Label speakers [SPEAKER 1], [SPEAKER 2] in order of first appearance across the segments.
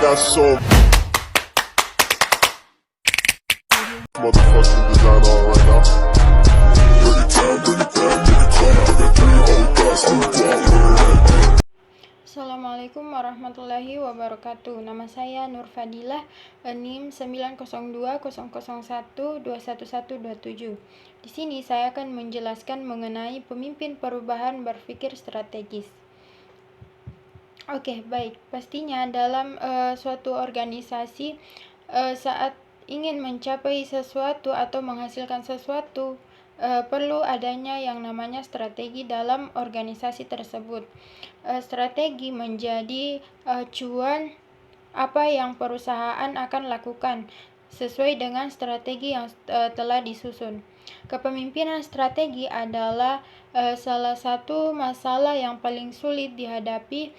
[SPEAKER 1] got so motherfucking design on right now. Bring it down, bring it down, bring it down. Bring it down, hold that, sleep on.
[SPEAKER 2] Assalamualaikum warahmatullahi wabarakatuh. Nama saya Nur Fadilah, NIM 90200121127. Di sini saya akan menjelaskan mengenai pemimpin perubahan berpikir strategis. Oke, baik. Pastinya dalam suatu organisasi saat ingin mencapai sesuatu atau menghasilkan sesuatu, perlu adanya yang namanya strategi dalam organisasi tersebut. Strategi menjadi acuan apa yang perusahaan akan lakukan sesuai dengan strategi yang telah disusun. Kepemimpinan strategi adalah salah satu masalah yang paling sulit dihadapi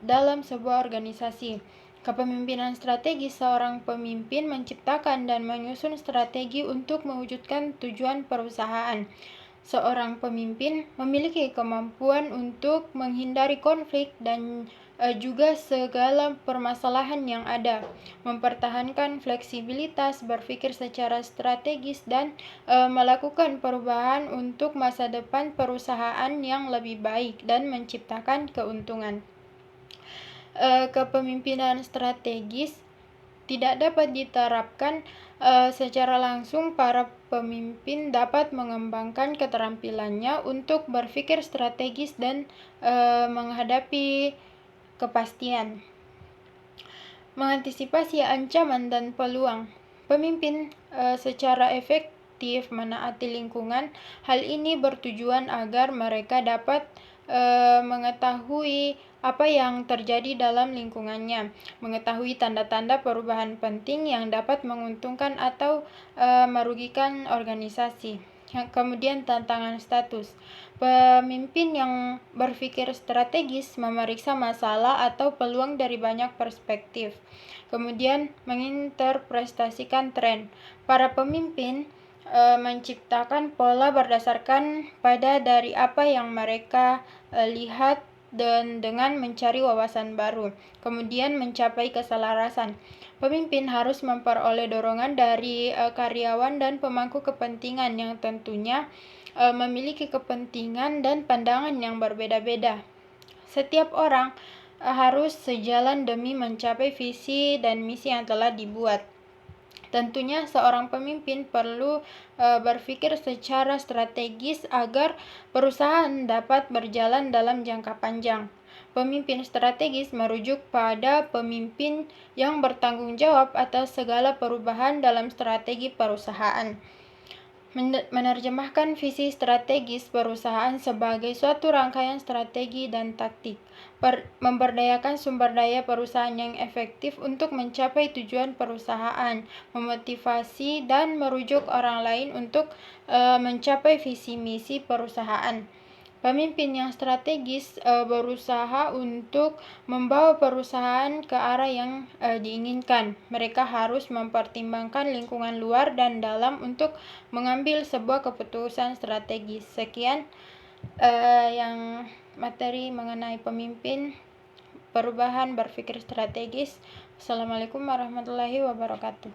[SPEAKER 2] dalam sebuah organisasi. Kepemimpinan strategi, seorang pemimpin menciptakan dan menyusun strategi untuk mewujudkan tujuan perusahaan. Seorang pemimpin memiliki kemampuan untuk menghindari konflik dan juga segala permasalahan yang ada, mempertahankan fleksibilitas, berpikir secara strategis, dan melakukan perubahan untuk masa depan perusahaan yang lebih baik dan menciptakan keuntungan. Kepemimpinan strategis tidak dapat diterapkan secara langsung. Para pemimpin dapat mengembangkan keterampilannya untuk berpikir strategis dan menghadapi kepastian. Mengantisipasi ancaman dan peluang. Pemimpin secara efektif menaati lingkungan. Hal ini bertujuan agar mereka dapat mengetahui apa yang terjadi dalam lingkungannya, mengetahui tanda-tanda perubahan penting yang dapat menguntungkan atau merugikan organisasi. Kemudian tantangan status. Pemimpin yang berpikir strategis memeriksa masalah atau peluang dari banyak perspektif. Kemudian menginterpretasikan tren. Para pemimpin menciptakan pola berdasarkan pada dari apa yang mereka lihat dan dengan mencari wawasan baru. Kemudian mencapai keselarasan. Pemimpin harus memperoleh dorongan dari karyawan dan pemangku kepentingan yang tentunya memiliki kepentingan dan pandangan yang berbeda-beda. Setiap orang harus sejalan demi mencapai visi dan misi yang telah dibuat. Tentunya seorang pemimpin perlu berpikir secara strategis agar perusahaan dapat berjalan dalam jangka panjang. Pemimpin strategis merujuk pada pemimpin yang bertanggung jawab atas segala perubahan dalam strategi perusahaan. Menerjemahkan visi strategis perusahaan sebagai suatu rangkaian strategi dan taktik, memberdayakan sumber daya perusahaan yang efektif untuk mencapai tujuan perusahaan, memotivasi dan merujuk orang lain untuk mencapai visi misi perusahaan. Pemimpin yang strategis berusaha untuk membawa perusahaan ke arah yang diinginkan. Mereka harus mempertimbangkan lingkungan luar dan dalam untuk mengambil sebuah keputusan strategis. Sekian yang materi mengenai pemimpin perubahan berpikir strategis. Assalamualaikum warahmatullahi wabarakatuh.